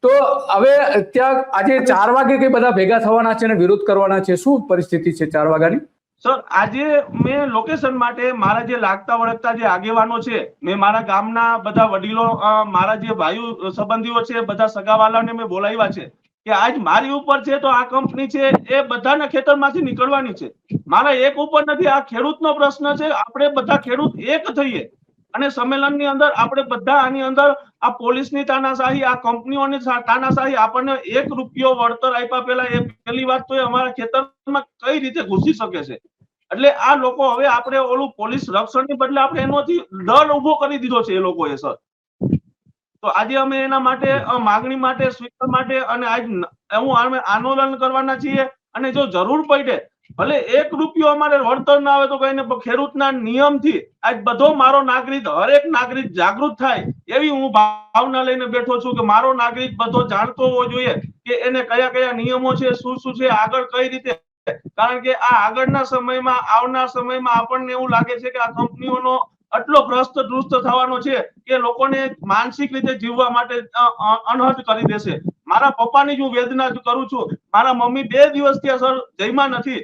તો હવે ત્યાં આજે 4 વાગે કે બધા ભેગા થવાના છે અને વિરોધ કરવાના છે, શું પરિસ્થિતિ છે 4 વાગ્યાની? સર, આજે મેં લોકેશન માટે મારા જે લાગતા વળગતા જે આગેવાનો છે, મેં મારા ગામના બધા વડીલો, મારા જે ભાઈઓ સંબંધીઓ છે, બધા સગાવાલાને મેં બોલાવ્યા છે કે આજ મારી ઉપર છે તો આ કંપની છે એ બધાના ખેતરમાંથી નીકળવાની છે. મારા એક ઉપર નથી, આ ખેડૂતનો પ્રશ્ન છે. આપણે બધા ખેડૂત એક થઈએ અને સંમેલનની અંદર આપણે બધા આની અંદર આ પોલીસની તાનાશાહી, આ કંપનીઓની તાનાશાહી, આપણને ₹1 વળતર આપ્યા પહેલા એ પહેલી વાત તો એ અમારા ખેતરમાં કઈ રીતે ઘૂસી શકે છે. એટલે આ લોકો હવે આપણે ઓલું પોલીસ રક્ષણની બદલે આપણે એનોથી ડર ઉભો કરી દીધો છે એ લોકોએ સર. તો આજે અમે એના માટે માગણી માટે, સ્વીકાર માટે અને આજ અમે આંદોલન કરવાના છીએ. અને જો જરૂર પડે ભલે ₹1 અમારે વળતર ના આવે તો કઈને ખેડૂતના નિયમથી આજ બધો મારો નાગરિક, હરેક નાગરિક જાગૃત થાય એવી હું ભાવના લઈને બેઠો છું કે મારો નાગરિક બધો જાણતો હોવો જોઈએ કે એને કયા કયા નિયમો છે, શું શું છે, આગળ કઈ રીતે. કારણ કે આ આગળના સમયમાં, આવનાર સમયમાં આપણને એવું લાગે છે કે આ કંપનીઓનો આટલો ભ્રષ્ટ થવાનો છે કે લોકોને માનસિક રીતે જીવવા માટે અનહદ કરી દેશે. મારા પપ્પાની જ હું વેદના કરું છું. મારા મમ્મી 2 દિવસથી સર જમ્યા નથી.